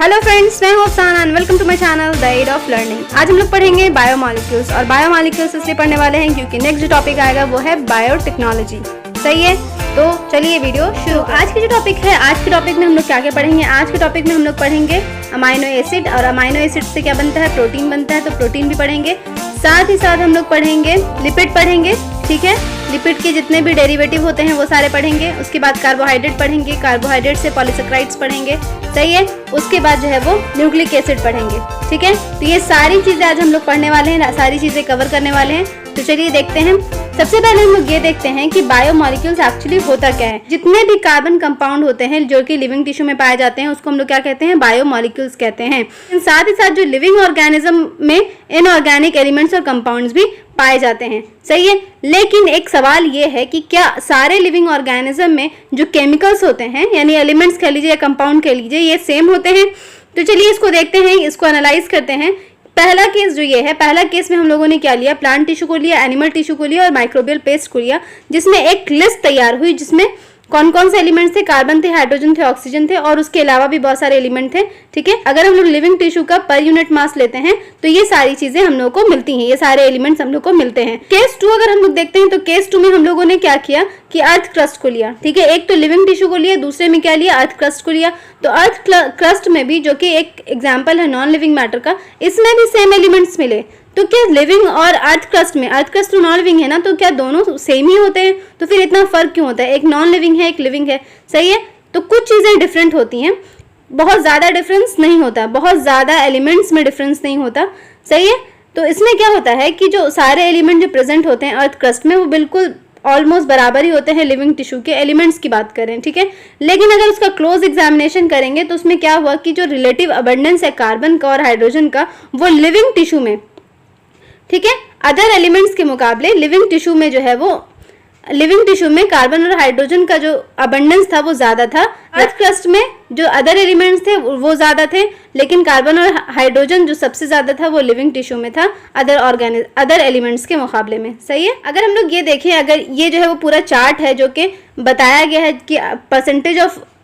Hello friends, मैं हूं Afsana and welcome to my channel the aid of learning. आज हम लोग पढ़ेंगे बायोमॉलिक्यूल्स और बायोमॉलिक्यूल्स इसलिए पढ़ने वाले हैं क्योंकि नेक्स्ट जो टॉपिक आएगा वो है बायोटेक्नोलॉजी। सही है, तो चलिए वीडियो शुरू। आज की जो टॉपिक है, आज के टॉपिक में हम लोग क्या क्या पढ़ेंगे। आज के टॉपिक में हम लोग पढ़ेंगे अमाइनो एसिड, और अमाइनो एसिड से क्या बनता है, प्रोटीन बनता है, तो प्रोटीन भी पढ़ेंगे। साथ ही साथ हम लोग पढ़ेंगे लिपिड पढ़ेंगे, ठीक है। लिपिड के जितने भी डेरिवेटिव होते हैं वो सारे पढ़ेंगे। उसके बाद कार्बोहाइड्रेट पढ़ेंगे, कार्बोहाइड्रेट से पॉलीसेकेराइड्स पढ़ेंगे, सही है। उसके बाद जो है वो न्यूक्लिक एसिड पढ़ेंगे, ठीक है। तो ये सारी चीजें आज हम लोग पढ़ने वाले हैं, सारी चीजें कवर करने वाले हैं। तो चलिए देखते हैं। सबसे पहले हम लोग ये देखते हैं कि बायोमॉलिक्यूल्स एक्चुअली होता क्या है। जितने भी कार्बन कंपाउंड होते हैं जो कि लिविंग टिश्यू में पाए जाते हैं उसको हम लोग क्या कहते हैं, बायोमॉलिक्यूल्स कहते हैं। साथ ही साथ जो लिविंग ऑर्गेनिज्म में इनऑर्गेनिक एलिमेंट्स और कंपाउंड्स भी पाए जाते हैं, सही है। लेकिन एक सवाल ये है कि क्या सारे लिविंग ऑर्गेनिज्म में जो केमिकल्स होते हैं, यानी एलिमेंट्स कह लीजिए या कंपाउंड कह लीजिए, ये सेम होते हैं। तो चलिए इसको देखते हैं, इसको एनालाइज करते हैं। पहला केस जो ये है, पहला केस में हम लोगों ने क्या लिया, प्लांट टिश्यू को लिया, एनिमल टिश्यू को लिया और माइक्रोबियल पेस्ट को लिया, जिसमें एक लिस्ट तैयार हुई जिसमें कौन कौन से एलिमेंट्स थे, कार्बन थे, हाइड्रोजन थे, ऑक्सीजन थे और उसके अलावा भी बहुत सारे एलिमेंट थे, ठीक है। अगर हम लोग लिविंग टिश्यू का पर यूनिट मास लेते हैं तो ये सारी चीजें हम लोग को मिलती हैं, ये सारे एलिमेंट्स हम लोग को मिलते हैं। केस 2 अगर हम लोग देखते हैं तो केस 2 में हम लोगों ने क्या किया कि अर्थ क्रस्ट को लिया, ठीक है। एक तो लिविंग टिश्यू को लिया, दूसरे में क्या लिया, अर्थ क्रस्ट को लिया। तो अर्थ क्रस्ट में भी, जो कि एक एग्जाम्पल है नॉन लिविंग मैटर का, इसमें भी सेम एलिमेंट्स मिले। तो क्या लिविंग और अर्थ क्रस्ट में, अर्थ क्रस्ट तो नॉन लिविंग है ना, तो क्या दोनों सेम ही होते हैं? तो फिर इतना फर्क क्यों होता है? एक नॉन लिविंग है, एक लिविंग है, सही है। तो कुछ चीजें डिफरेंट होती हैं, बहुत ज्यादा डिफरेंस नहीं होता, बहुत ज्यादा एलिमेंट्स में डिफरेंस नहीं होता, सही है। तो इसमें क्या होता है कि जो सारे एलिमेंट जो प्रेजेंट होते हैं अर्थ क्रस्ट में वो बिल्कुल ऑलमोस्ट बराबर ही होते हैं लिविंग टिश्यू के एलिमेंट्स की बात करें, ठीक है। लेकिन अगर उसका क्लोज एग्जामिनेशन करेंगे तो उसमें क्या हुआ कि जो रिलेटिव अबंडेंस है कार्बन का और हाइड्रोजन का, वो लिविंग टिश्यू में, ठीक है, अदर एलिमेंट्स के मुकाबले लिविंग टिश्यू में जो है वो, लिविंग टिश्यू में कार्बन और हाइड्रोजन का जो अबंडेंस था वो ज्यादा था। अर्थ क्रस्ट में जो अदर एलिमेंट्स थे वो ज्यादा थे, लेकिन कार्बन और हाइड्रोजन जो सबसे ज्यादा था वो लिविंग टिश्यू में था अदर एलिमेंट्स के मुकाबले में, सही है। अगर हम लोग ये देखें, अगर ये जो है वो पूरा चार्ट है जो कि बताया गया है कि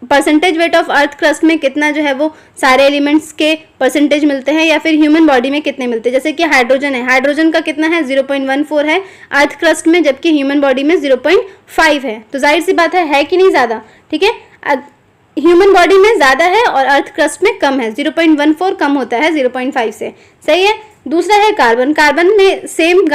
percentage weight of earth crust में कितना जो है वो सारे एलिमेंट्स के परसेंटेज मिलते हैं, या फिर ह्यूमन बॉडी में कितने मिलते हैं। जैसे कि हाइड्रोजन है, हाइड्रोजन का कितना है, 0.14 है अर्थ क्रस्ट में, जबकि ह्यूमन बॉडी में 0.5 है। तो जाहिर सी बात है कि नहीं ज़्यादा, ठीक है। ह्यूमन बॉडी में ज़्यादा है और अर्थ क्रस्ट में कम है, 0.14 कम होता है 0.5 से, सही है। दूसरा है कार्बन, कार्बन में सेम,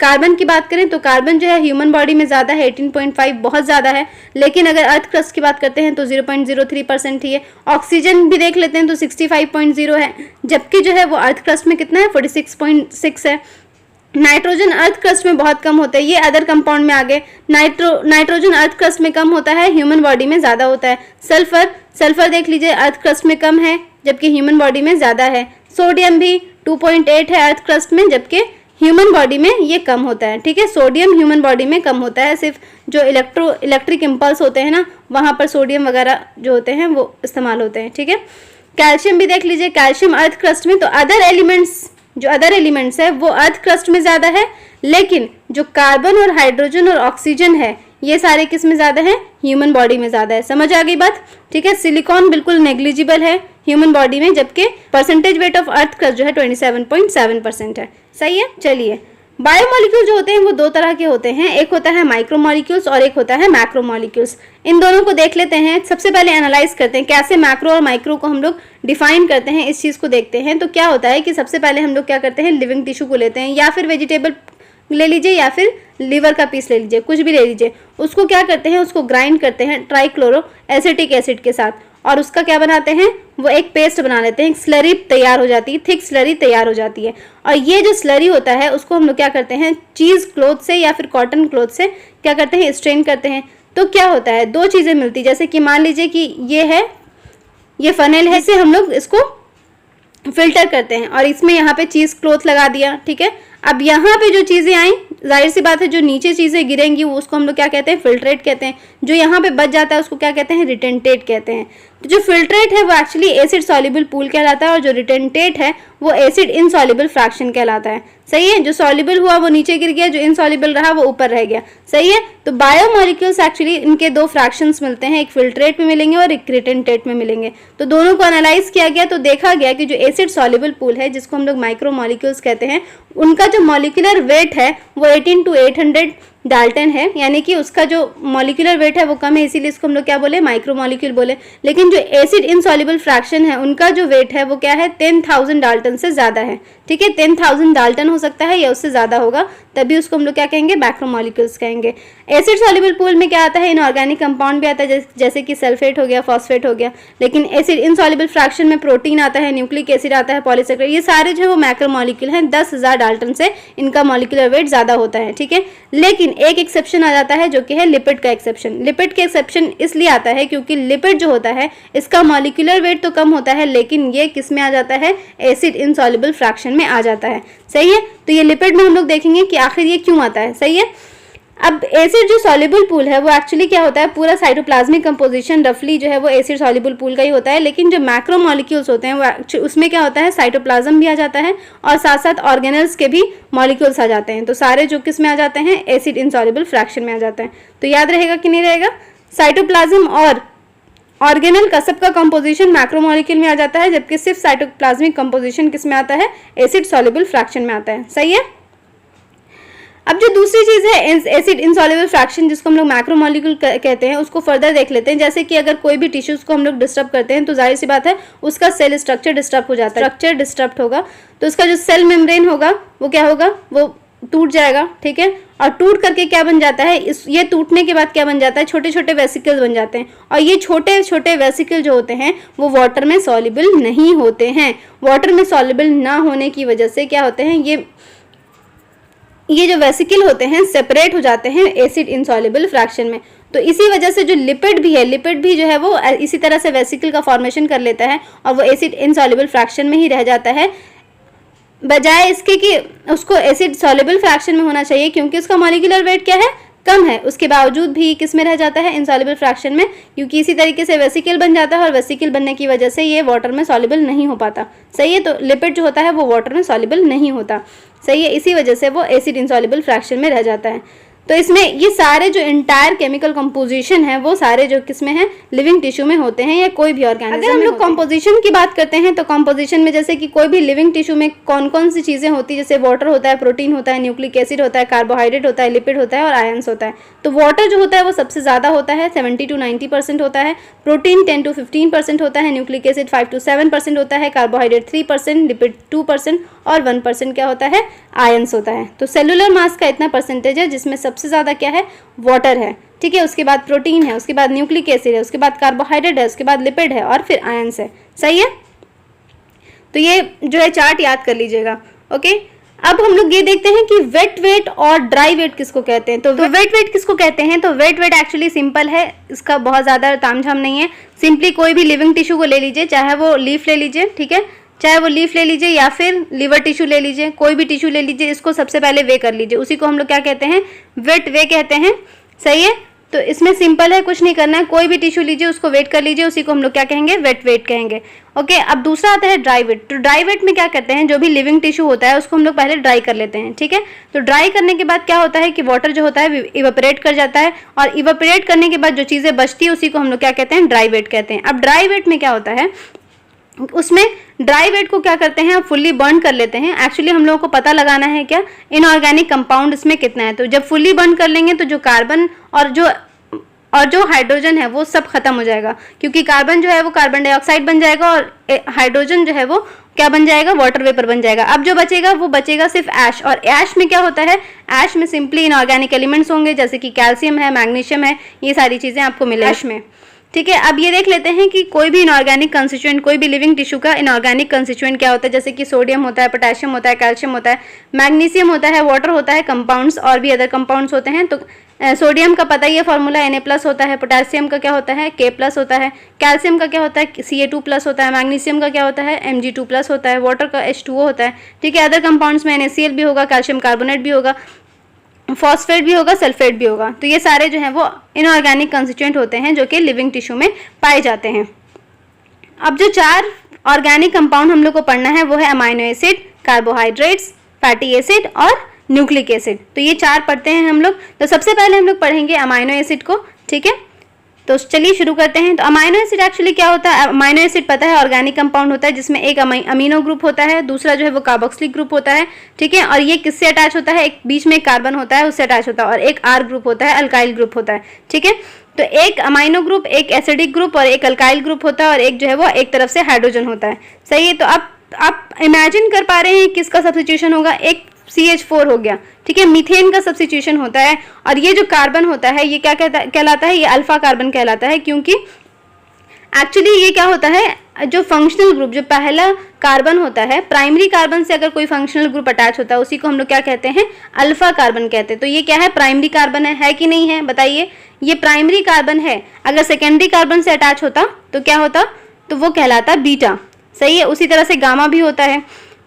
कार्बन की बात करें तो कार्बन जो है ह्यूमन बॉडी में ज़्यादा है, 18.5 बहुत ज़्यादा है। लेकिन अगर अर्थ क्रस्ट की बात करते हैं तो 0.03% ही है। ऑक्सीजन भी देख लेते हैं तो 65.0 है, जबकि जो है वो अर्थ क्रस्ट में कितना है, 46.6 है। नाइट्रोजन अर्थ क्रस्ट में बहुत कम होता है, ये अदर कंपाउंड में आ गए। नाइट्रोजन अर्थ क्रस्ट में कम होता है, ह्यूमन बॉडी में ज़्यादा होता है। सल्फर देख लीजिए, अर्थ क्रस्ट में कम है जबकि ह्यूमन बॉडी में ज़्यादा है। सोडियम भी 2.8 है अर्थ क्रस्ट में, जबकि ह्यूमन बॉडी में ये कम होता है, ठीक है। सोडियम ह्यूमन बॉडी में कम होता है, सिर्फ जो इलेक्ट्रिक इम्पल्स होते हैं ना, वहाँ पर सोडियम वगैरह जो होते हैं वो इस्तेमाल होते हैं, ठीक है। कैल्शियम भी देख लीजिए, कैल्शियम अर्थ क्रस्ट में, तो अदर एलिमेंट्स है वो अर्थ क्रस्ट में ज़्यादा है, लेकिन जो कार्बन और हाइड्रोजन और ऑक्सीजन है ये सारे किस में ज़्यादा है, ह्यूमन बॉडी में ज़्यादा है। समझ आ गई बात, ठीक है। सिलिकॉन बिल्कुल नेग्लिजिबल है ह्यूमन बॉडी में, जबकि percentage weight of earth crust जो है 27.7% है, सही है। चलिए, बायोमॉलिक्यूल जो होते हैं वो दो तरह के होते हैं, एक होता है माइक्रोमॉलिक्यूल्स और एक होता है मैक्रोमॉलिक्यूल्स। इन दोनों को देख लेते हैं। सबसे पहले एनालाइज करते हैं कैसे मैक्रो और माइक्रो को हम लोग डिफाइन करते हैं, इस चीज़ को देखते हैं। तो क्या होता है कि सबसे पहले हम लोग क्या करते हैं, लिविंग टिश्यू को लेते हैं, या फिर वेजिटेबल ले लीजिए या फिर लीवर का पीस ले लीजिए, कुछ भी ले लीजिए। उसको क्या करते हैं, उसको ग्राइंड करते हैं ट्राइक्लोरो एसिटिक एसिड के साथ, और उसका क्या बनाते हैं, वो एक पेस्ट बना लेते हैं, एक स्लरी तैयार हो जाती है, थिक स्लरी तैयार हो जाती है। और ये जो स्लरी होता है उसको हम लोग क्या करते हैं, चीज़ क्लॉथ से या फिर कॉटन क्लॉथ से क्या करते हैं, स्ट्रेन करते हैं। तो क्या होता है, दो चीज़ें मिलती है। जैसे कि मान लीजिए कि ये फनेल है, इससे हम लोग इसको फिल्टर करते हैं और इसमें यहाँ पे चीज़ क्लॉथ लगा दिया, ठीक है। अब यहाँ पे जो चीज़ें आई, जाहिर सी बात है जो नीचे चीज़ें गिरेंगी वो उसको हम लोग क्या कहते हैं, फिल्ट्रेट कहते हैं। जो यहाँ पे बच जाता है उसको क्या कहते हैं, रिटेंटेट कहते हैं। तो जो फिल्ट्रेट है वो एक्चुअली एसिड सॉल्युबल पूल कहलाता है और जो रिटेंटेट है वो एसिड इनसॉल्युबल फ्रैक्शन कहलाता है। सही है, जो सॉल्युबल हुआ वो नीचे गिर गया, जो इनसॉल्युबल रहा वो ऊपर रह गया। सही है, तो बायोमोलिक्यूल्स एक्चुअली इनके दो फ्रैक्शंस मिलते हैं, एक फिल्ट्रेट में मिलेंगे और एक रिटेंटेट में मिलेंगे। तो दोनों को एनालाइज किया गया तो देखा गया कि जो एसिड सॉल्युबल पूल है जिसको हम लोग माइक्रोमोलिक्यूल्स कहते हैं, उनका जो मॉलिक्यूलर वेट है वो 18 to 800 डाल्टन है, यानी कि उसका जो मॉलिक्यूलर वेट है वो कम है, इसीलिए इसको हम लोग क्या बोले, माइक्रोमोलिक्यूल बोले। लेकिन जो एसिड इनसॉल्युबल फ्रैक्शन है उनका जो वेट है वो क्या है, 10,000 डाल्टन से ज्यादा है। ठीक है, 10,000 डाल्टन हो सकता है या उससे ज्यादा होगा, तभी उसको हम लोग क्या कहेंगे, मैक्रोमोलिक्यूल्स कहेंगे। एसिड सॉल्युबल पूल में क्या आता है, इनऑर्गेनिक कंपाउंड भी आता है, जैसे कि सल्फेट हो गया, फॉस्फेट हो गया। लेकिन एसिड इनसॉल्युबल फ्रैक्शन में प्रोटीन आता है, न्यूक्लिक एसिड आता है, पॉलीसेकेराइड, ये सारे जो है वो मैक्रोमोलिक्यूल हैं। 10,000 डाल्टन से इनका मॉलिक्यूलर वेट ज्यादा होता है। ठीक है, लेकिन एक एक्सेप्शन आ जाता है जो कि है लिपिड का एक्सेप्शन। लिपिड का एक्सेप्शन इसलिए आता है क्योंकि लिपिड जो होता है इसका मॉलिक्यूलर वेट तो कम होता है, लेकिन ये किस में आ जाता है, एसिड इनसॉल्युबल फ्रैक्शन में आ जाता है। सही है, तो ये लिपिड में हम लोग देखेंगे कि आखिर ये क्यों आता है। सही है, अब एसिड जो सॉल्युबल पूल है वो एक्चुअली क्या होता है, पूरा साइटोप्लाज्मिक कंपोजिशन रफली जो है वो एसिड सॉल्युबल पूल का ही होता है। लेकिन जो मैक्रोमोलिक्यूल्स होते हैं वो उसमें क्या होता है, साइटोप्लाज्म भी आ जाता है और साथ साथ ऑर्गेनल्स के भी मॉलिक्यूल्स आ जाते हैं। तो सारे जो किस में आ जाते हैं, एसिड इनसॉल्युबल फ्रैक्शन में आ जाते हैं। तो याद रहेगा कि नहीं रहेगा, साइटोप्लाज्म और ऑर्गेनल का सबका कंपोजिशन मैक्रोमोलिक्यूल में आ जाता है, जबकि सिर्फ साइटोप्लाज्मिक कंपोजिशन किस में आता है, एसिड सॉल्युबल फ्रैक्शन में आता है। सही है, अब जो दूसरी चीज है एसिड इनसॉल्युबल फ्रैक्शन, जिसको हम लोग मैक्रोमोलिक्यूल कहते हैं, उसको फर्दर देख लेते हैं। जैसे कि अगर कोई भी टिश्यूज को हम लोग डिस्टर्ब करते हैं तो जाहिर सी बात है उसका सेल स्ट्रक्चर डिस्टर्ब हो जाता है। स्ट्रक्चर डिस्टर्ब होगा तो उसका जो सेल मेम्ब्रेन होगा वो क्या होगा, वो टूट जाएगा। ठीक है, और टूट करके क्या बन जाता है, ये टूटने के बाद क्या बन जाता है, छोटे छोटे वेसिकल बन जाते हैं। और ये छोटे छोटे वेसिकल जो होते हैं वो वाटर में सॉल्युबल नहीं होते हैं। वाटर में सॉल्युबल ना होने की वजह से क्या होते हैं, ये जो वेसिकल होते हैं सेपरेट हो जाते हैं एसिड इनसॉल्युबल फ्रैक्शन में। तो इसी वजह से जो लिपिड भी है, लिपिड भी जो है वो इसी तरह से वेसिकल का फॉर्मेशन कर लेता है और वो एसिड इनसॉल्युबल फ्रैक्शन में ही रह जाता है, बजाय इसके कि उसको एसिड सॉल्युबल फ्रैक्शन में होना चाहिए, क्योंकि उसका मॉलिक्यूलर वेट क्या है, कम है। उसके बावजूद भी किस में रह जाता है, इनसॉल्युबल फ्रैक्शन में, क्योंकि इसी तरीके से वेसिकल बन जाता है और वेसिकल बनने की वजह से ये वाटर में सॉल्युबल नहीं हो पाता। सही है, तो लिपिड जो होता है वो वाटर में सॉल्युबल नहीं होता। सही है, इसी वजह से वो एसिड इनसॉल्युबल फ्रैक्शन में रह जाता है। तो इसमें ये सारे जो इंटायर केमिकल कंपोजिशन है वो सारे जो किसमें है, लिविंग टिश्यू में होते हैं या कोई भी ऑर्गेनिज्म। अगर हम लोग कंपोजिशन की बात करते हैं तो कंपोजिशन में जैसे कि कोई भी लिविंग टिश्यू में कौन कौन सी चीजें होती है, जैसे वाटर होता है, प्रोटीन होता है, न्यूक्लिक एसिड होता है, कार्बोहाइड्रेट होता है, लिपिड होता है और आयंस होता है। तो वाटर जो होता है वो सबसे ज्यादा होता है, 70 to 90% होता है। प्रोटीन 10 to 15% होता है, न्यूक्लिक एसिड 5 to 7% होता है, कार्बोहाइड्रेट 3%, लिपिड 2% और 1% क्या होता है, आयंस होता है। तो सेलुलर मास का इतना परसेंटेज है जिसमें सबसे ज्यादा क्या है, वाटर है। ठीक है, उसके बाद प्रोटीन है, उसके बाद न्यूक्लिक एसिड है, उसके बाद कार्बोहाइड्रेट है, उसके बाद लिपिड है और फिर आयंस है। सही है, तो ये जो है चार्ट याद कर लीजिएगा। ओके, अब हम लोग ये देखते हैं कि वेट वेट और ड्राई वेट किसको कहते हैं। तो वेट वेट किसको कहते हैं, तो वेट वेट एक्चुअली सिंपल है, इसका बहुत ज्यादा तामझाम नहीं है। सिंपली कोई भी लिविंग टिश्यू को ले लीजिए, चाहे वो लीफ ले लीजिए, ठीक है, चाहे वो लीफ ले लीजिए या फिर लिवर टिश्यू ले लीजिए, कोई भी टिश्यू ले लीजिए, इसको सबसे पहले वे कर लीजिए, उसी को हम लोग क्या कहते हैं, वेट वे कहते हैं। सही है, तो इसमें सिंपल है, कुछ नहीं करना है, कोई भी टिश्यू लीजिए उसको वेट कर लीजिए, उसी को हम लोग क्या कहेंगे, वेट वेट कहेंगे। ओके, अब दूसरा आता है ड्राई वेट। तो ड्राई वेट में क्या करते हैं, जो भी लिविंग टिश्यू होता है उसको हम लोग पहले ड्राई कर लेते हैं। ठीक है, तो ड्राई करने के बाद क्या होता है कि वाटर जो होता है इवेपोरेट कर जाता है और इवेपोरेट करने के बाद जो चीजें बचती है उसी को हम लोग क्या कहते हैं, ड्राई वेट कहते हैं। अब ड्राई वेट में क्या होता है, उसमें ड्राई वेट को क्या करते हैं, फुल्ली बर्न कर लेते हैं। एक्चुअली हम लोगों को पता लगाना है क्या, इनऑर्गेनिक कंपाउंड इसमें कितना है। तो जब फुल्ली बर्न कर लेंगे तो जो कार्बन और जो हाइड्रोजन है वो सब खत्म हो जाएगा, क्योंकि कार्बन जो है वो कार्बन डाइऑक्साइड बन जाएगा और हाइड्रोजन जो है वो क्या बन जाएगा, वाटर वेपर बन जाएगा। अब जो बचेगा वो बचेगा सिर्फ ऐश, और ऐश में क्या होता है, ऐश में सिंपली इनऑर्गेनिक एलिमेंट्स होंगे, जैसे कि कैल्शियम है, मैग्नीशियम है, ये सारी चीजें आपको मिले ऐश में। ठीक है, अब ये देख लेते हैं कि कोई भी इनऑर्गेनिक कंस्टिट्यूएंट, कोई भी लिविंग टिश्यू का इनऑर्गेनिक कंस्टिट्यूएंट क्या होता है, जैसे कि सोडियम होता है, पोटेशियम होता है, कैल्शियम होता है, मैग्नीशियम होता है, वाटर होता है, कंपाउंड्स और भी अदर कंपाउंड्स होते हैं। तो सोडियम का पता ही है फॉर्मूला, Na+ होता है, पोटेशियम का क्या होता है, K+ होता है, कैल्शियम का क्या होता है, Ca2+ होता है, मैग्नीशियम का क्या होता है, Mg2+ होता है, वाटर का H2O होता है। ठीक है, अदर कंपाउंड्स में NaCl भी होगा, कैल्शियम कार्बोनेट भी होगा, फॉस्फेट भी होगा, सल्फेट भी होगा। तो ये सारे जो हैं वो इनऑर्गेनिक कंस्टिट्यूएंट होते हैं जो कि लिविंग टिश्यू में पाए जाते हैं। अब जो 4 ऑर्गेनिक कंपाउंड हम लोग को पढ़ना है वो है amino acid, carbohydrates, fatty acid और न्यूक्लिक एसिड। तो ये 4 पढ़ते हैं हम लोग। तो सबसे पहले हम लोग पढ़ेंगे अमाइनो एसिड को, ठीक है। तो चलिए शुरू करते हैं। तो अमाइनो एसिड एक्चुअली क्या होता है? अमाइनो एसिड पता है ऑर्गेनिक कंपाउंड होता है जिसमें एक अमीनो ग्रुप होता है, दूसरा जो है वो कार्बोक्सिलिक ग्रुप होता है, ठीक है। और ये किससे अटैच होता है? एक बीच में एक कार्बन होता है उससे अटैच होता है, और एक आर ग्रुप होता है, अल्काइल ग्रुप होता है, ठीक है। तो एक अमाइनो ग्रुप, एक एसिडिक ग्रुप और एक अल्काइल ग्रुप होता है, और एक जो है वो एक तरफ से हाइड्रोजन होता है, सही है। तो आप इमेजिन कर पा रहे हैं किसका सब्स्टिट्यूशन होगा? एक CH4 हो गया, ठीक है, मीथेन का सब्स्टिट्यूशन होता है। और ये जो कार्बन होता है ये क्या कहलाता है? ये अल्फा कार्बन कहलाता है, क्योंकि एक्चुअली ये क्या होता है, जो फंक्शनल ग्रुप, जो पहला कार्बन होता है, प्राइमरी कार्बन से अगर कोई फंक्शनल ग्रुप अटैच होता है उसी को हम लोग क्या कहते हैं? अल्फा कार्बन कहते हैं। तो ये क्या है? प्राइमरी कार्बन है कि नहीं है? बताइए, ये प्राइमरी कार्बन है। अगर सेकेंडरी कार्बन से अटैच होता तो क्या होता? तो वो कहलाता बीटा, सही है। उसी तरह से गामा भी होता है।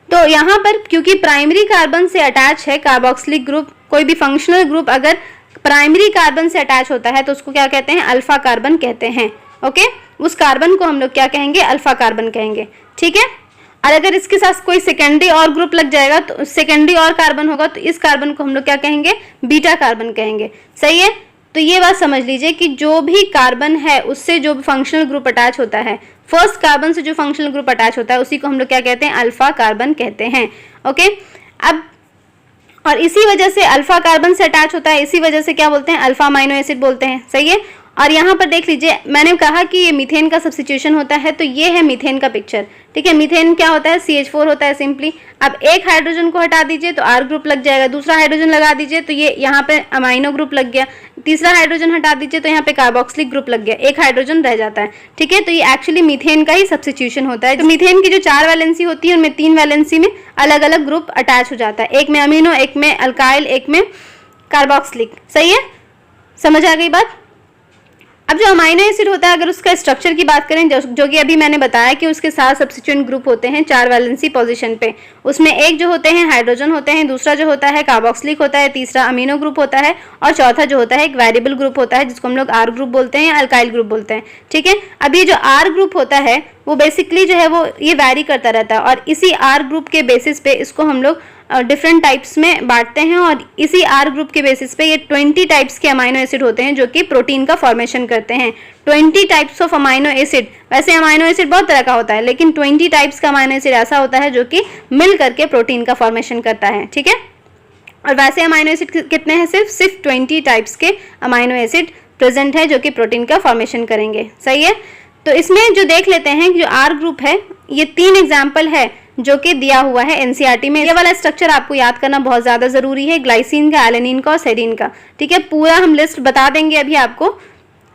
तो यहाँ पर क्योंकि प्राइमरी कार्बन से अटैच है कार्बोक्सिलिक ग्रुप, कोई भी फंक्शनल ग्रुप अगर प्राइमरी कार्बन से अटैच होता है तो उसको क्या कहते हैं? अल्फा कार्बन कहते हैं, ओके। उस कार्बन को हम लोग क्या कहेंगे? अल्फा कार्बन कहेंगे, ठीक है। और अगर इसके साथ कोई सेकेंडरी और ग्रुप लग जाएगा, तो सेकेंडरी और कार्बन होगा, तो इस कार्बन को हम लोग क्या कहेंगे? बीटा कार्बन कहेंगे, सही है। तो ये बात समझ लीजिए कि जो भी कार्बन है उससे जो फंक्शनल ग्रुप अटैच होता है, फर्स्ट कार्बन से जो फंक्शनल ग्रुप अटैच होता है उसी को हम लोग क्या कहते हैं? अल्फा कार्बन कहते हैं, ओके। अब और इसी वजह से अल्फा कार्बन से अटैच होता है, इसी वजह से क्या बोलते हैं? अल्फा अमाइनो एसिड बोलते हैं, सही है। और यहाँ पर देख लीजिए, मैंने कहा कि ये मीथेन का सब्स्टिट्यूशन होता है, तो ये है मीथेन का पिक्चर, ठीक है। मीथेन क्या होता है? CH4 होता है सिंपली। अब एक हाइड्रोजन को हटा दीजिए तो R ग्रुप लग जाएगा, दूसरा हाइड्रोजन लगा दीजिए तो ये यहाँ पे अमाइनो ग्रुप लग गया, तीसरा हाइड्रोजन हटा दीजिए तो यहाँ पे कार्बोक्सिलिक ग्रुप लग गया, एक हाइड्रोजन रह जाता है, ठीक है। तो ये एक्चुअली मीथेन का ही सब्स्टिट्यूशन होता है। तो मीथेन की जो 4 वैलेंसी होती है उनमें 3 वैलेंसी में अलग अलग ग्रुप अटैच हो जाता है, एक में अमीनो, एक में अल्काइल, एक में कार्बोक्सिलिक, सही है। समझ आ गई बात? अब जो अमाइनो एसिड होता है, अगर उसका स्ट्रक्चर की बात करें, जो कि अभी मैंने बताया कि उसके 7 सब्स्टिट्यूएंट ग्रुप होते हैं 4 वैलेंसी पोजीशन पे, उसमें एक जो होते हैं हाइड्रोजन होते हैं, दूसरा जो होता है कार्बोक्सिलिक होता है, तीसरा अमीनो ग्रुप होता है, और चौथा जो होता है एक वेरिएबल ग्रुप होता है जिसको हम लोग आर ग्रुप बोलते हैं या अल्काइल ग्रुप बोलते हैं, ठीक है। अब ये जो आर ग्रुप होता है वो बेसिकली जो है वो ये वैरी करता रहता है, और इसी आर ग्रुप के बेसिस पे इसको हम लोग डिफरेंट टाइप्स में बांटते हैं, और इसी आर ग्रुप के बेसिस पे ये 20 टाइप्स के अमाइनो एसिड होते हैं जो कि प्रोटीन का फॉर्मेशन करते हैं। 20 टाइप्स ऑफ अमाइनो एसिड। वैसे अमाइनो एसिड बहुत तरह का होता है, लेकिन 20 टाइप्स का अमाइनो एसिड ऐसा होता है जो कि मिल करके प्रोटीन का फॉर्मेशन करता है, ठीक है। और वैसे अमाइनो एसिड कितने हैं? सिर्फ 20 टाइप्स के अमाइनो एसिड प्रेजेंट है जो कि प्रोटीन का फॉर्मेशन करेंगे, सही है। तो इसमें जो देख लेते हैं कि जो आर ग्रुप है, ये 3 एग्जाम्पल है जो कि दिया हुआ है एनसीईआरटी में। ये वाला स्ट्रक्चर आपको याद करना बहुत ज़्यादा ज़रूरी है, ग्लाइसिन का, एलेनिन का और सेरीन का, ठीक है। पूरा हम लिस्ट बता देंगे अभी आपको,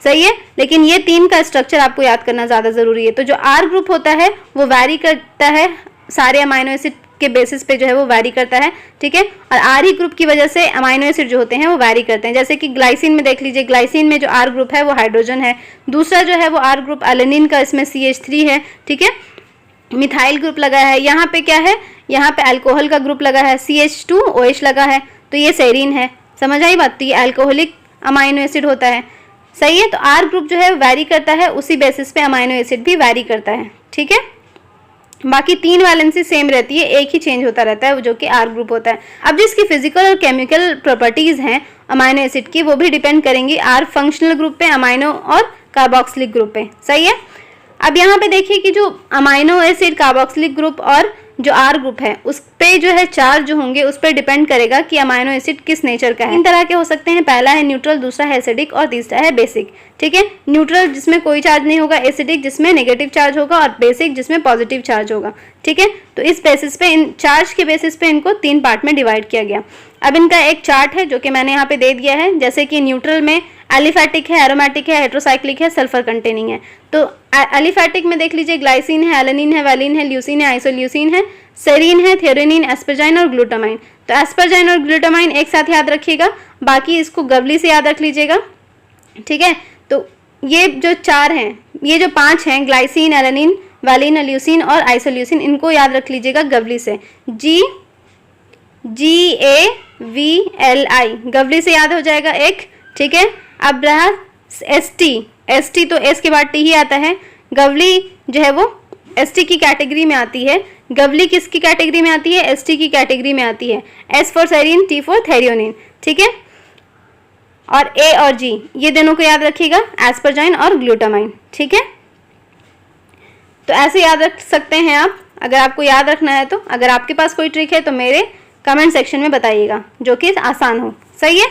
सही है, लेकिन ये 3 का स्ट्रक्चर आपको याद करना ज़्यादा ज़रूरी है। तो जो आर ग्रुप होता है वो वैरी करता है, सारे अमाइनो एसिड के बेसिस पे जो है वो वैरी करता है, ठीक है। और आर ही ग्रुप की वजह से अमाइनो एसिड जो होते हैं वो वैरी करते हैं। जैसे कि ग्लाइसिन में देख लीजिए, ग्लाइसिन में जो आर ग्रुप है वो हाइड्रोजन है, दूसरा जो है वो आर ग्रुप एलेनिन का, इसमें CH3 है, ठीक है। मिथाइल ग्रुप लगा है, यहाँ पे क्या है? यहाँ पे अल्कोहल का ग्रुप लगा है, CH2OH लगा है, तो ये सेरीन है। समझ आई बात? तो ये अल्कोहलिक अमाइनो एसिड होता है, सही है। तो आर ग्रुप जो है वैरी करता है, उसी बेसिस पे अमाइनो एसिड भी वैरी करता है, ठीक है। बाकी 3 वैलेंसी सेम रहती है, एक ही चेंज होता रहता है जो कि आर ग्रुप होता है। अब जिसकी फिजिकल और केमिकल प्रॉपर्टीज हैं अमाइनो एसिड की, वो भी डिपेंड करेंगी आर फंक्शनल ग्रुप पे, अमाइनो और कार्बोक्सिलिक ग्रुप पे, सही है। अब यहाँ पे देखिए कि जो अमाइनो एसिड, कार्बोक्सिलिक ग्रुप और जो आर ग्रुप है उस पे जो है चार्ज जो होंगे उस पर डिपेंड करेगा कि अमाइनो एसिड किस नेचर का है। 3 तरह के हो सकते हैं, पहला है न्यूट्रल, दूसरा है एसिडिक और तीसरा है बेसिक, ठीक है। न्यूट्रल जिसमें कोई चार्ज नहीं होगा, एसिडिक जिसमें नेगेटिव चार्ज होगा, और बेसिक जिसमें पॉजिटिव चार्ज होगा, ठीक है। तो इस बेसिस पे, इन चार्ज के बेसिस पे इनको 3 पार्ट में डिवाइड किया गया। अब इनका एक चार्ट है जो कि मैंने यहाँ पे दे दिया है, जैसे कि न्यूट्रल में एलिफैटिक है, एरोमेटिक है, हेट्रोसाइक्लिक है, सल्फर कंटेनिंग है। तो एलिफैटिक में देख लीजिए ग्लाइसिन है, एलेनिन है, वैलिन है, ल्यूसिन है, आइसोल्यूसिन है, सेरीन है, थ्योरेनिन, एस्परजाइन और ग्लूटामाइन। तो एस्परजाइन और ग्लूटामाइन एक साथ याद रखिएगा, बाकी इसको गवली से याद रख लीजिएगा, ठीक है। तो ये जो 4 हैं, ये जो 5 हैं, ग्लाइसिन, एलेनिन, वैलिन, ल्यूसिन और आइसोल्यूसिन, इनको याद रख लीजिएगा गवली से, GAVLI, गवली से याद हो जाएगा एक, ठीक है। अब रहा ST, तो S के बाद T ही आता है, गवली जो है वो एसटी की कैटेगरी में आती है। गवली किसकी कैटेगरी में आती है? एसटी की कैटेगरी में आती है। S for serine, T for threonine, ठीक है। और ए और जी ये दोनों को याद रखिएगा, एस्परजाइन और ग्लूटामाइन, ठीक है। तो ऐसे याद रख सकते हैं आप, अगर आपको याद रखना है तो। अगर आपके पास कोई ट्रिक है तो मेरे कमेंट सेक्शन में बताइएगा, जो कि आसान हो, सही है।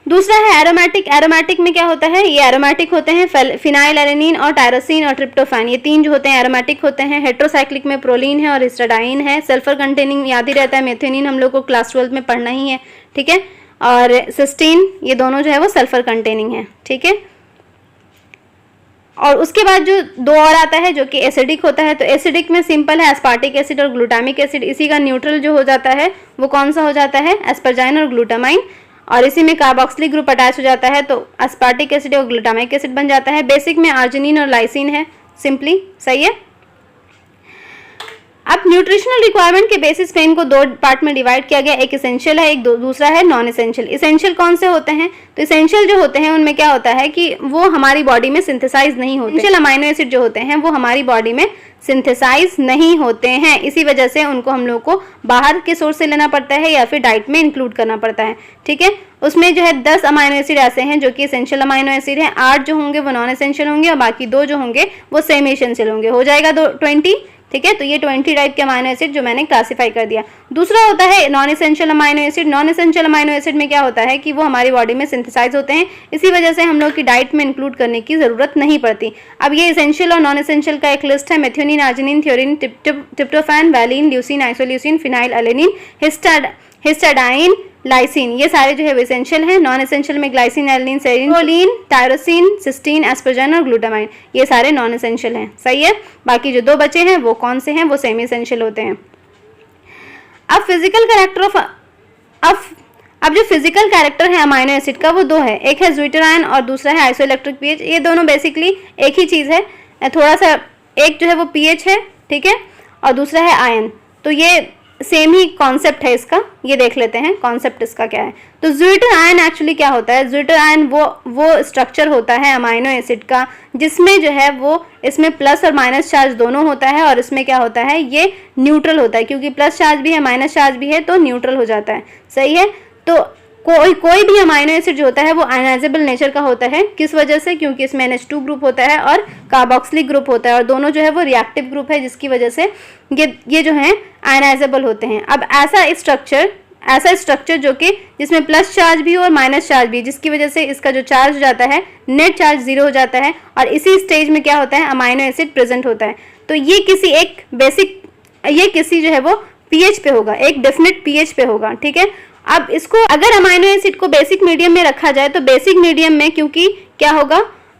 दूसरा है एरोमेटिक। एरोमेटिक में क्या होता है? ये एरोमेटिक होते हैं फिनाइल एलेनिन और टायरोसिन और ट्रिप्टोफैन, ये तीन जो होते हैं एरोमेटिक होते हैं। हेट्रोसाइक्लिक में प्रोलीन है और हिस्टाडाइन है। सल्फर कंटेनिंग याद ही रहता है, मेथियोनिन हम लोग को क्लास 12 में पढ़ना ही है, ठीक है। और सिस्टीन, ये दोनों जो है वो सल्फर कंटेनिंग है, ठीक है। और उसके बाद जो दो और आता है जो कि एसिडिक होता है, तो एसिडिक में सिंपल है एस्पार्टिक एसिड और ग्लूटामिक एसिड। इसी का न्यूट्रल जो हो जाता है वो कौन सा हो जाता है? एस्परजाइन और ग्लूटामाइन। और इसी में कार्बोक्सिलिक ग्रुप अटैच हो जाता है तो एस्पार्टिक एसिड और ग्लूटामिक एसिड बन जाता है। बेसिक में आर्जिनिन और लाइसिन है, सिंपली, सही है। अब न्यूट्रिशनल रिक्वायरमेंट के बेसिस पे इनको दो पार्ट में डिवाइड किया गया, एक इसेंशियल है, एक दूसरा है नॉन इसेंशियल। इसेंशियल कौन से होते हैं? तो इसेंशियल जो होते हैं उनमें क्या होता है कि वो हमारी बॉडी में सिंथेसाइज नहीं होते। इसेंशियल अमाइनो एसिड जो होते हैं वो हमारी बॉडी में सिंथेसाइज नहीं होते हैं, इसी वजह से उनको हम लोग को बाहर के सोर्स से लेना पड़ता है या फिर डाइट में इंक्लूड करना पड़ता है, ठीक है। उसमें जो है 10 अमाइनो एसिड ऐसे हैं जो कि इसेंशियल अमाइनो एसिड हैं, 8 जो होंगे वो नॉन एसेंशियल होंगे और बाकी 2 जो होंगे वो सेमी एसेंशियल होंगे। हो जाएगा 20, ठीक है। तो ये 20 टाइप के अमाइनो एसिड जो मैंने क्लासिफाई कर दिया। दूसरा होता है non essential amino acid. Non essential amino acid में क्या होता है कि वो हमारी बॉडी में सिंथेसाइज होते हैं, इसी वजह से हम लोग की डाइट में इंक्लूड करने की जरूरत नहीं पड़ती। अब ये एसेंशियल और नॉन एसेंशियल का एक लिस्ट है। Methionine, arginine, threonine, tryptophan, valine, leucine, isoleucine, phenylalanine, histidine, lysine, ये सारे जो है वो एसेंशियल हैं। नॉन एसेंशियल में glycine, alanine, serine, proline, tyrosine, cysteine, asparagine और ग्लूटामाइन, ये सारे नॉन एसेंशियल हैं, सही है। बाकी जो 2 बचे हैं वो कौन से हैं? वो सेमी एसेंशियल होते हैं। अब फिजिकल कैरेक्टर ऑफ अब जो फिजिकल कैरेक्टर है अमाइनो एसिड का वो 2 है, एक है ज्विटर आयन और दूसरा है आइसोइलेक्ट्रिक पीएच। ये दोनों बेसिकली एक ही चीज़ है, थोड़ा सा एक जो है वो पीएच है, ठीक है, और दूसरा है आयन। तो ये सेम ही कॉन्सेप्ट है इसका, ये देख लेते हैं कॉन्सेप्ट इसका क्या है। तो ज्विटर आयन एक्चुअली क्या होता है? ज्विटर आयन वो स्ट्रक्चर होता है अमाइनो एसिड का जिसमें जो है वो इसमें प्लस और माइनस चार्ज दोनों होता है, और इसमें क्या होता है ये न्यूट्रल होता है, क्योंकि प्लस चार्ज भी है माइनस चार्ज भी है तो न्यूट्रल हो जाता है, सही है। तो कोई भी अमाइनो एसिड जो होता है वो आयनाइजेबल नेचर का होता है। किस वजह से? क्योंकि इसमें NH2 ग्रुप होता है और कार्बोक्सिलिक ग्रुप होता है, और दोनों जो है वो रिएक्टिव ग्रुप है, जिसकी वजह से ये जो है आयनाइजेबल होते हैं। अब ऐसा स्ट्रक्चर जो कि जिसमें प्लस चार्ज भी हो और माइनस चार्ज भी, जिसकी वजह से इसका जो चार्ज हो जाता है नेट चार्ज 0 हो जाता है, और इसी स्टेज में क्या होता है? अमाइनो एसिड प्रेजेंट होता है। तो ये किसी जो है वो पीएच पे होगा, एक डेफिनेट पीएच पे होगा, ठीक है। अब इसको अगर अमाइनो एसिड को बेसिक मीडियम में रखा जाए तो बेसिक मीडियम में क्योंकि क्या होगा?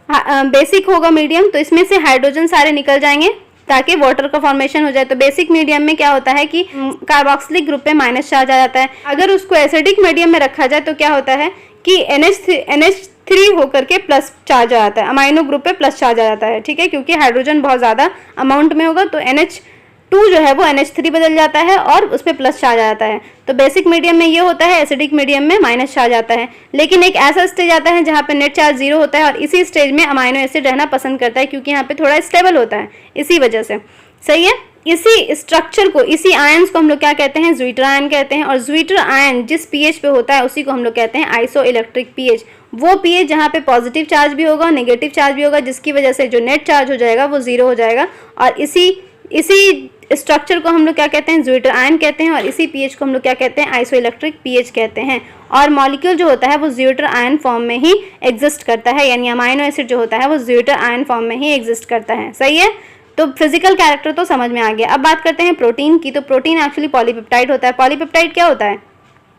बेसिक होगा मीडियम, तो इसमें से हाइड्रोजन सारे निकल जाएंगे ताकि वाटर का फॉर्मेशन हो जाए। तो बेसिक मीडियम में क्या होता है कि कार्बोक्सिलिक ग्रुप पे माइनस चार्ज आ जाता है। अगर उसको एसिडिक मीडियम में रखा जाए तो क्या होता है कि NH3 होकर के प्लस चार्ज आ जाता है, अमाइनो ग्रुप पे प्लस चार्ज आ जाता है, ठीक है, क्योंकि हाइड्रोजन बहुत ज़्यादा अमाउंट में होगा तो NH2 जो है वो NH3 बदल जाता है और उस पर प्लस चार्ज आ जाता है। तो बेसिक मीडियम में ये होता है, एसिडिक मीडियम में माइनस चार्ज आता है। लेकिन एक ऐसा स्टेज आता है जहाँ पे नेट चार्ज 0 होता है, और इसी स्टेज में अमाइनो एसिड रहना पसंद करता है क्योंकि यहाँ पे थोड़ा स्टेबल होता है, इसी वजह से, सही है। इसी स्ट्रक्चर को, इसी आयंस को हम लोग क्या कहते हैं? ज्विटर आयन कहते हैं। और ज्विटर आयन जिस पीएच पे होता है उसी को हम लोग कहते हैं आइसो इलेक्ट्रिक पीएच। वो पीएच जहाँ पे पॉजिटिव चार्ज भी होगा, नेगेटिव चार्ज भी होगा, जिसकी वजह से जो नेट चार्ज हो जाएगा वो 0 हो जाएगा। और इसी स्ट्रक्चर को हम लोग क्या कहते हैं? ज्विटर आयन कहते हैं। और इसी पीएच को हम लोग क्या कहते हैं? आइसो इलेक्ट्रिक पीएच कहते हैं। और मॉलिक्यूल जो होता है वो ज्विटर आयन फॉर्म में ही एग्जिस्ट करता है, यानी अमाइनो एसिड जो होता है वो ज्विटर आयन फॉर्म में ही एग्जिस्ट करता है, सही है। तो फिजिकल कैरेक्टर तो समझ में आ गया। अब बात करते हैं प्रोटीन की। तो प्रोटीन एक्चुअली पॉलीपेप्टाइड होता है। पॉलीपेप्टाइड क्या होता है?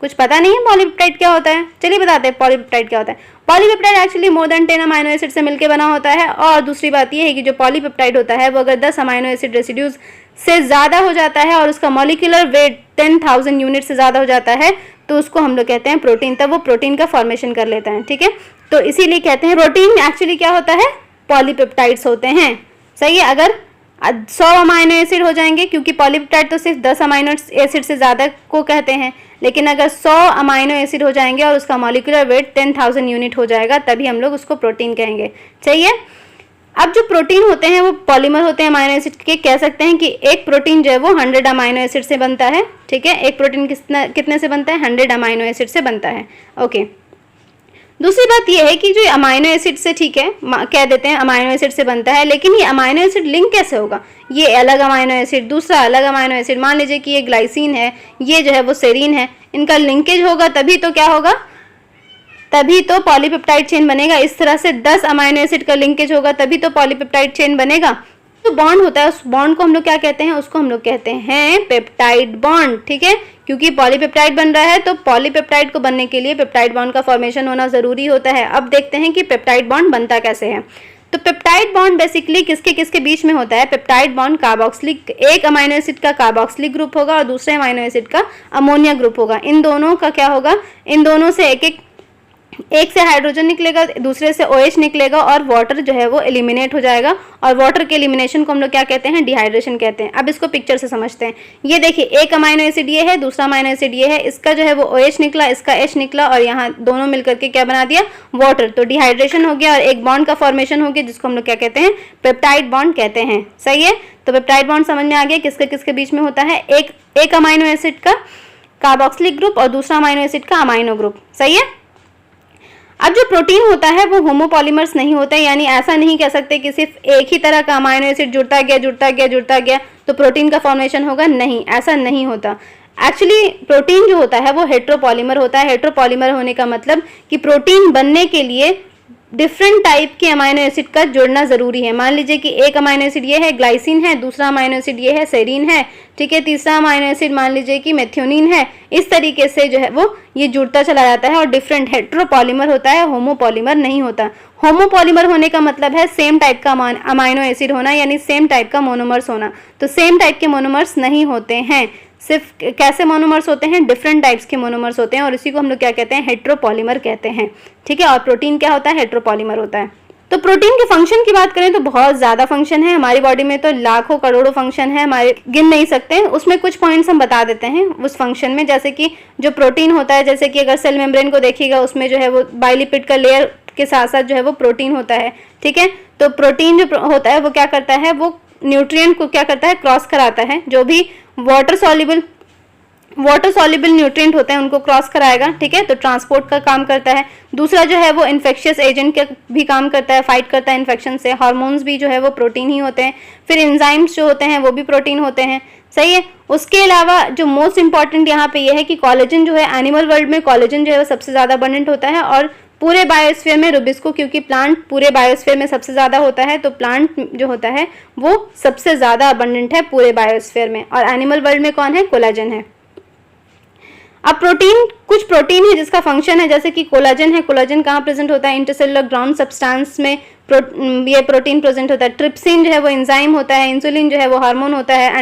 कुछ पता नहीं है पॉलीपेप्टाइड क्या होता है? चलिए बताते हैं पॉलीपेप्टाइड क्या होता है। Polypeptide actually more than 10 amino acid से मिलकर बना होता है। और दूसरी बात यह है कि जो पॉलीपेप्टाइड होता है वो अगर 10 अमाइनो एसिड रेसिड्यूज से ज़्यादा हो जाता है और उसका मॉलिक्यूलर वेट 10,000 यूनिट से ज़्यादा हो जाता है तो उसको हम लोग कहते हैं प्रोटीन। तब वो प्रोटीन का फॉर्मेशन कर लेता है, ठीक है। तो इसीलिए कहते हैं प्रोटीन एक्चुअली क्या होता है? पॉलीपेप्टाइड्स होते हैं, सही है। अगर 100 अमाइनो एसिड हो जाएंगे, क्योंकि पॉलीपेप्टाइड तो सिर्फ 10 अमाइनो एसिड से ज़्यादा को कहते हैं, लेकिन अगर 100 अमाइनो एसिड हो जाएंगे और उसका मॉलिक्यूलर वेट 10,000 यूनिट हो जाएगा तभी हम लोग उसको प्रोटीन कहेंगे, चाहिए। अब जो प्रोटीन होते हैं वो पॉलीमर होते हैं अमाइनो एसिड के। कह सकते हैं कि एक प्रोटीन जो है वो 100 अमाइनो एसिड से बनता है, ठीक है। एक प्रोटीन कितने से बनता है? 100 अमाइनो एसिड से बनता है, ओके। दूसरी बात ये है कि जो अमाइनो एसिड से, ठीक है, कह देते हैं अमाइनो एसिड से बनता है, लेकिन ये अमाइनो एसिड लिंक कैसे होगा? ये अलग अमाइनो एसिड, दूसरा अलग अमाइनो एसिड, मान लीजिए कि ये ग्लाइसिन है, ये जो है वो सेरीन है, इनका लिंकेज होगा तभी तो क्या होगा, तभी तो पॉलीपेप्टाइड चेन बनेगा। इस तरह से 10 अमाइनो एसिड का लिंकेज होगा तभी तो पॉलीपेप्टाइड चेन बनेगा। तो बॉन्ड होता है, उस बॉन्ड को हम लोग क्या कहते हैं? उसको हम लोग कहते हैं पेप्टाइड बॉन्ड, ठीक है। क्योंकि पॉलीपेप्टाइड बन रहा है तो पॉलीपेप्टाइड को बनने के लिए पेप्टाइड बॉन्ड का फॉर्मेशन होना जरूरी होता है। अब देखते हैं कि पेप्टाइड बॉन्ड बनता कैसे है। तो पेप्टाइड बॉन्ड बेसिकली किसके किसके बीच में होता है? पेप्टाइड बॉन्ड कार्बोक्सिलिक, एक अमाइनो एसिड का कार्बोक्सिलिक ग्रुप होगा और दूसरे अमाइनो एसिड का अमोनिया ग्रुप होगा। इन दोनों का क्या होगा? इन दोनों से एक से हाइड्रोजन निकलेगा, दूसरे से OH निकलेगा और वाटर जो है वो एलिमिनेट हो जाएगा। और वाटर के एलिमिनेशन को हम लोग क्या कहते हैं? डिहाइड्रेशन कहते हैं। अब इसको पिक्चर से समझते हैं। ये देखिए, एक अमाइनो एसिड ये है, दूसरा अमाइनो एसिड ये है, इसका जो है वो OH निकला, इसका H निकला और यहाँ दोनों मिलकर के क्या बना दिया? वाटर। तो डिहाइड्रेशन हो गया और एक बॉन्ड का फॉर्मेशन हो गया जिसको हम लोग क्या कहते हैं? पेप्टाइड बॉन्ड कहते हैं, सही है। तो पेप्टाइड बॉन्ड समझ में आ गया किसके किसके बीच में होता है? एक अमाइनो एसिड का कार्बोक्सिलिक ग्रुप और दूसरा अमाइनो एसिड का अमाइनो ग्रुप, सही है। अब जो प्रोटीन होता है वो होमोपॉलीमर्स नहीं होते, यानी ऐसा नहीं कह सकते कि सिर्फ एक ही तरह का अमाइनो एसिड जुड़ता गया तो प्रोटीन का फॉर्मेशन होगा, नहीं, ऐसा नहीं होता। एक्चुअली प्रोटीन जो होता है वो हेट्रोपॉलीमर होता है। हेट्रोपॉलीमर होने का मतलब कि प्रोटीन बनने के लिए डिफरेंट टाइप के अमाइनो एसिड का जुड़ना जरूरी है। मान लीजिए कि एक अमाइनो एसिड ये है ग्लाइसिन है, दूसरा अमाइनो एसिड ये है सेरीन है, ठीक है, तीसरा अमाइनो एसिड मान लीजिए कि मेथियोनिन है। इस तरीके से जो है वो ये जुड़ता चला जाता है और डिफरेंट हेट्रोपॉलीमर होता है, होमोपॉलीमर नहीं होता। होमोपॉलीमर होने का मतलब है सेम टाइप का अमाइनो एसिड होना, यानी सेम टाइप का मोनोमर्स होना। तो सेम टाइप के मोनोमर्स नहीं होते हैं, सिर्फ कैसे मोनोमर्स होते हैं? डिफरेंट टाइप्स के मोनोमर्स होते हैं और इसी को हम लोग क्या कहते हैं? हेट्रोपॉलीमर कहते हैं, ठीक है। और प्रोटीन क्या होता है? हेट्रोपॉलीमर होता है। तो प्रोटीन के फंक्शन की बात करें तो बहुत ज्यादा फंक्शन है हमारी बॉडी में, तो लाखों करोड़ों फंक्शन है हमारे, गिन नहीं सकते। उसमें कुछ पॉइंट्स हम बता देते हैं उस फंक्शन में। जैसे कि जो प्रोटीन होता है, जैसे कि अगर सेल मेम्ब्रेन को देखिएगा उसमें जो है वो बाइलिपिड का लेयर के साथ साथ जो है वो प्रोटीन होता है, ठीक है। तो प्रोटीन जो होता है वो क्या करता है? वो न्यूट्रिएंट को क्या करता है? क्रॉस कराता है। जो भी वाटर सॉल्युबल न्यूट्रिएंट होते हैं उनको क्रॉस कराएगा, ठीक है। तो ट्रांसपोर्ट का काम करता है। दूसरा जो है वो इन्फेक्शियस एजेंट का भी काम करता है, फाइट करता है इन्फेक्शन से। हार्मोन्स भी जो है वो प्रोटीन ही होते हैं। फिर एंजाइम्स जो होते हैं वो भी प्रोटीन होते हैं, सही है। उसके अलावा जो मोस्ट इंपॉर्टेंट यहाँ पे ये है कि कोलेजन जो है, एनिमल वर्ल्ड में कोलेजन जो है वो सबसे ज्यादा अबंडेंट होता है और पूरे बायोस्फीयर में रुबिस्को, क्योंकि प्लांट पूरे बायोस्फीयर में सबसे ज्यादा होता है तो प्लांट जो होता है वो सबसे ज्यादा अबंडेंट है पूरे बायोस्फीयर में। और एनिमल वर्ल्ड में कौन है? कोलाजन है। अब प्रोटीन, कुछ प्रोटीन है जिसका फंक्शन है, जैसे कि कोलाजन है। कोलाजन कहाँ प्रेजेंट होता है? इंटरसेलुलर ग्राउंड सब्सटेंस में ये प्रोटीन प्रेजेंट होता है। ट्रिप्सिन जो है वो एंजाइम होता है। इंसुलिन जो है वो हार्मोन होता है।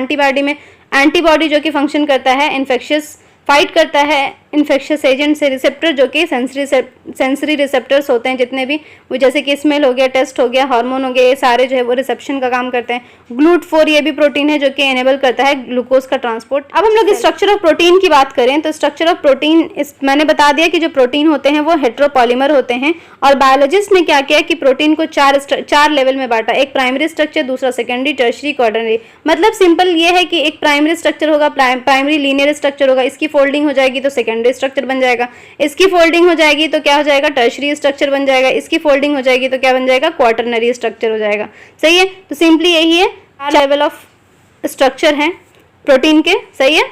एंटीबॉडी जो कि फंक्शन करता है इन्फेक्शियस, फाइट करता है इन्फेक्शियस एजेंट से। रिसेप्टर जो कि सेंसरी रिसेप्टर्स होते हैं जितने भी, वो जैसे कि स्मेल हो गया, टेस्ट हो गया, हार्मोन हो गया, ये सारे जो है वो रिसेप्शन का काम करते हैं। GLUT4 ये भी प्रोटीन है जो कि एनेबल करता है ग्लूकोज का ट्रांसपोर्ट। अब हम लोग स्ट्रक्चर ऑफ प्रोटीन की बात करें तो स्ट्रक्चर ऑफ प्रोटीन, मैंने बता दिया कि जो प्रोटीन होते हैं वो हेट्रोपॉलीमर होते हैं। और बायोलॉजिस्ट ने क्या किया कि प्रोटीन को चार लेवल में बांटा। एक प्राइमरी स्ट्रक्चर, दूसरा सेकेंडरी, टर्शरी, क्वाटरनरी। मतलब सिंपल ये है कि एक प्राइमरी स्ट्रक्चर होगा, प्राइमरी लीनियर स्ट्रक्चर होगा, इसकी फोल्डिंग हो जाएगी तो सेकेंडरी स्ट्रक्चर बन जाएगा। इसकी फोल्डिंग हो जाएगी तो क्या हो जाएगा? टर्शरी स्ट्रक्चर बन जाएगा। इसकी फोल्डिंग हो जाएगी तो क्या बन जाएगा? क्वाटरनरी स्ट्रक्चर हो जाएगा, सही है। तो सिंपली यही है, लेवल ऑफ स्ट्रक्चर है प्रोटीन के, सही है।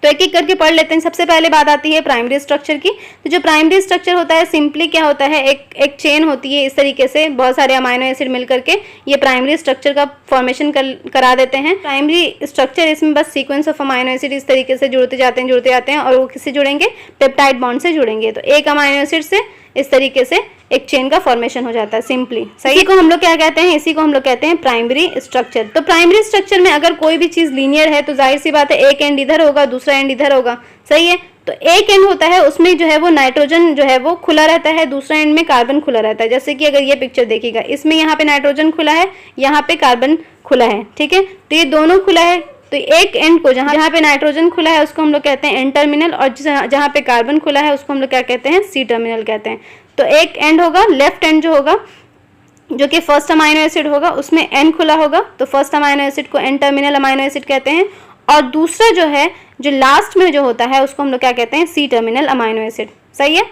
तो एक एक करके पढ़ लेते हैं। सबसे पहले बात आती है प्राइमरी स्ट्रक्चर की। तो जो प्राइमरी स्ट्रक्चर होता है सिंपली क्या होता है? एक चेन होती है इस तरीके से, बहुत सारे अमाइनो एसिड मिल करके ये प्राइमरी स्ट्रक्चर का फॉर्मेशन करा देते हैं। प्राइमरी स्ट्रक्चर, इसमें बस सीक्वेंस ऑफ अमाइनो एसिड इस तरीके से जुड़ते जाते हैं और वो किससे जुड़ेंगे? पेप्टाइड बॉन्ड से जुड़ेंगे। तो एक अमाइनो एसिड से इस तरीके से एक चेन का फॉर्मेशन हो जाता है सिंपली, सही। इसी को हम लोग क्या कहते हैं? इसी को हम लोग कहते हैं प्राइमरी स्ट्रक्चर। तो प्राइमरी स्ट्रक्चर में अगर कोई भी चीज लीनियर है तो जाहिर सी बात है एक एंड इधर होगा, दूसरा एंड इधर होगा, सही है। तो एक एंड होता है उसमें जो है वो नाइट्रोजन जो है वो खुला रहता है, दूसरा एंड में कार्बन खुला रहता है। जैसे कि अगर ये पिक्चर देखिएगा, इसमें यहाँ पे नाइट्रोजन खुला है, यहाँ पे कार्बन खुला है, ठीक है। तो ये दोनों खुला है, तो एक एंड को जहाँ पे नाइट्रोजन खुला है उसको हम लोग कहते हैं एन टर्मिनल, और जहाँ पे कार्बन खुला है उसको हम लोग क्या कहते हैं? सी टर्मिनल कहते हैं। तो एक एंड होगा, लेफ्ट एंड जो होगा जो कि फर्स्ट अमाइनो एसिड होगा उसमें N खुला होगा, तो फर्स्ट अमाइनो एसिड को N टर्मिनल अमाइनो एसिड कहते हैं। और दूसरा जो है, जो लास्ट में जो होता है उसको हम लोग क्या कहते हैं, C टर्मिनल अमाइनो एसिड। सही है।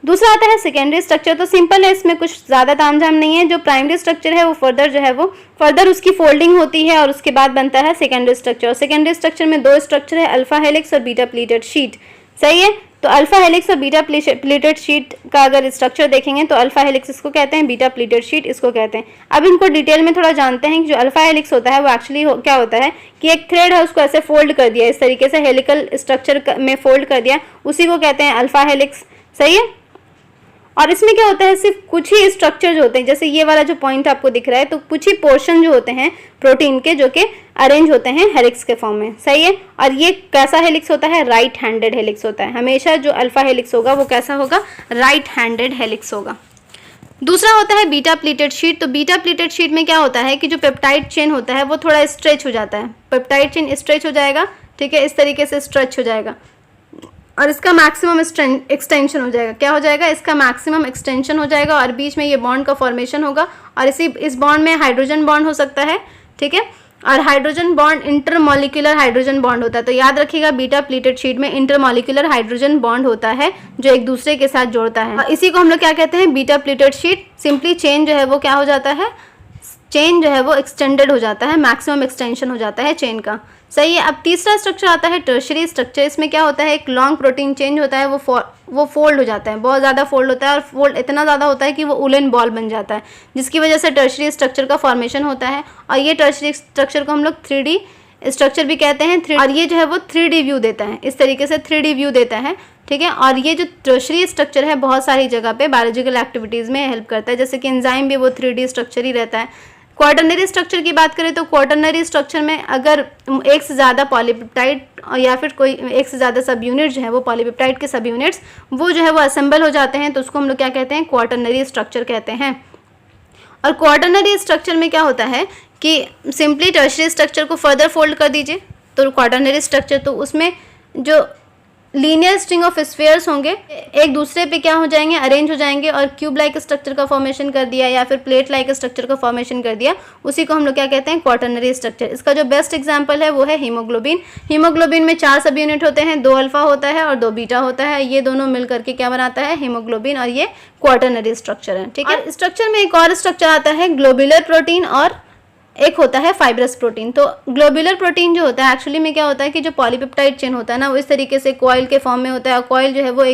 दूसरा आता है सेकेंडरी स्ट्रक्चर। तो सिंपल है, इसमें कुछ ज़्यादा तामझाम नहीं है। जो प्राइमरी स्ट्रक्चर है वो फर्दर उसकी फोल्डिंग होती है और उसके बाद बनता है सेकेंडरी स्ट्रक्चर। और सेकेंडरी स्ट्रक्चर में दो स्ट्रक्चर है, अल्फा हेलिक्स और बीटा प्लीटेड शीट। सही है। तो अल्फा हेलिक्स और बीटा प्लीटेड शीट का अगर स्ट्रक्चर देखेंगे तो अल्फा हेलिक्स इसको कहते हैं, बीटा प्लीटेड शीट इसको कहते हैं। अब इनको डिटेल में थोड़ा जानते हैं कि जो अल्फा हेलिक्स होता है वो एक्चुअली क्या होता है कि एक थ्रेड है उसको ऐसे फोल्ड कर दिया, इस तरीके से हेलिकल स्ट्रक्चर में फोल्ड कर दिया, उसी को कहते हैं अल्फा हेलिक्स। सही है। और इसमें क्या होता है, सिर्फ कुछ ही स्ट्रक्चर जो होते हैं, जैसे ये वाला जो पॉइंट आपको दिख रहा है, तो कुछ ही पोर्शन जो होते हैं प्रोटीन के जो कि अरेंज होते हैं हेलिक्स के फॉर्म में। सही है। और ये कैसा हेलिक्स होता है, राइट हैंडेड हेलिक्स होता है। हमेशा जो अल्फा हेलिक्स होगा वो कैसा होगा, राइट हैंडेड हेलिक्स होगा। दूसरा होता है बीटा प्लीटेड शीट। तो बीटा प्लीटेड शीट में क्या होता है कि जो पेप्टाइड चेन होता है वो थोड़ा स्ट्रेच हो जाता है, पेप्टाइड चेन स्ट्रेच हो जाएगा, ठीक है, इस तरीके से स्ट्रेच हो जाएगा और इसका मैक्सिमम एक्सटेंशन हो जाएगा। क्या हो जाएगा, इसका मैक्सिमम एक्सटेंशन हो जाएगा और बीच में ये बॉन्ड का फॉर्मेशन होगा और इस बॉन्ड में हाइड्रोजन बॉन्ड हो सकता है, ठीक है। और hydrogen bond intermolecular hydrogen bond होता है। तो याद रखिएगा, बीटा प्लीटेड शीट में इंटरमॉलिक्यूलर हाइड्रोजन बॉन्ड होता है जो एक दूसरे के साथ जोड़ता है। इसी को हम लोग क्या कहते हैं, beta pleated sheet. Simply chain जो है वो क्या हो जाता है, चेन जो है वो एक्सटेंडेड हो जाता है, मैक्सिमम एक्सटेंशन हो जाता है चेन का। सही है। अब तीसरा स्ट्रक्चर आता है टर्शरी स्ट्रक्चर। इसमें क्या होता है, एक लॉन्ग प्रोटीन चेन होता है वो फोल्ड हो जाता है, बहुत ज़्यादा फोल्ड होता है और फोल्ड इतना ज़्यादा होता है कि वो उलन बॉल बन जाता है, जिसकी वजह से टर्शरी स्ट्रक्चर का फॉर्मेशन होता है। और ये टर्शरी स्ट्रक्चर को हम लोग 3D स्ट्रक्चर भी कहते हैं। और ये जो है वो 3D व्यू देता है, इस तरीके से 3D व्यू देता है, ठीक है। और ये जो टर्शरी स्ट्रक्चर है बहुत सारी जगह पे बायोलॉजिकल एक्टिविटीज़ में हेल्प करता है, जैसे कि एंजाइम भी वो 3D स्ट्रक्चर ही रहता है। क्वाटरनरी स्ट्रक्चर की बात करें तो क्वाटरनरी स्ट्रक्चर में अगर एक से ज़्यादा पॉलीपेप्टाइड या फिर कोई एक से ज़्यादा सब यूनिट जो है वो पॉलीपेप्टाइड के सब यूनिट्स वो जो है वो असेंबल हो जाते हैं, तो उसको हम लोग क्या कहते हैं, क्वाटरनरी स्ट्रक्चर कहते हैं। और क्वाटरनरी स्ट्रक्चर में क्या होता है कि सिंपली टर्शरी स्ट्रक्चर को फर्दर फोल्ड कर दीजिए तो क्वाटरनरी स्ट्रक्चर, तो उसमें जो लीनियर स्ट्रिंग ऑफ स्फीयर्स होंगे एक दूसरे पे क्या हो जाएंगे, अरेंज हो जाएंगे और क्यूब लाइक स्ट्रक्चर का फॉर्मेशन कर दिया या फिर प्लेट लाइक स्ट्रक्चर का फॉर्मेशन कर दिया, उसी को हम लोग क्या कहते हैं, क्वाटरनरी स्ट्रक्चर। इसका जो बेस्ट एग्जांपल है वो है हीमोग्लोबिन। हीमोग्लोबिन में 4 सब यूनिट होते हैं, 2 अल्फा होता है और 2 बीटा होता है, ये दोनों मिल करके क्या बनाता है, हीमोग्लोबिन, और ये क्वाटरनरी स्ट्रक्चर है, ठीक है। स्ट्रक्चर में एक और स्ट्रक्चर आता है ग्लोबुलर प्रोटीन और एक होता है फाइब्रस प्रोटीन। तो ग्लोबुलर प्रोटीन जो होता है एक्चुअली में क्या होता है कि जो पॉलीपेप्टाइड चेन होता है ना वो इस तरीके से कॉइल के फॉर्म में होता है और कॉइल जो है वो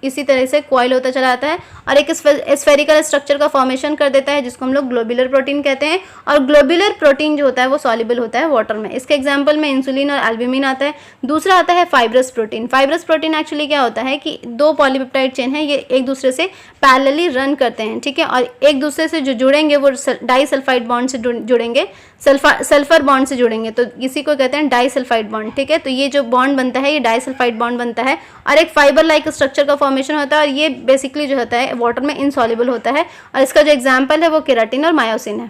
इसी तरह से कॉइल होता चला आता है और एक स्फेरिकल स्ट्रक्चर का फॉर्मेशन कर देता है जिसको हम लोग ग्लोबुलर प्रोटीन कहते हैं। और ग्लोबुलर प्रोटीन जो होता है वो सॉल्युबल होता है वाटर में। इसके एग्जांपल में इंसुलिन और एल्ब्यूमिन आता है। दूसरा आता है fibrous protein. Fibrous protein actually क्या होता है कि 2 पॉलीपेप्टाइड चेन है, ये एक दूसरे से पैरेलली रन करते हैं, ठीक है, और एक दूसरे से जो जुड़ेंगे वो डाइसल्फाइड बॉन्ड से जुड़ेंगे, सल्फर बॉन्ड से जुड़ेंगे, तो इसी को कहते हैं डाइसल्फाइड बॉन्ड, ठीक है। तो ये जो बॉन्ड बनता है ये डाइसल्फाइड बॉन्ड बनता है और एक फाइबर लाइक स्ट्रक्चर का फॉर्मेशन होता है और ये बेसिकली जो होता है वाटर में इनसॉल्युबल होता है और इसका जो एग्जांपल है वो केराटिन और मायोसिन है।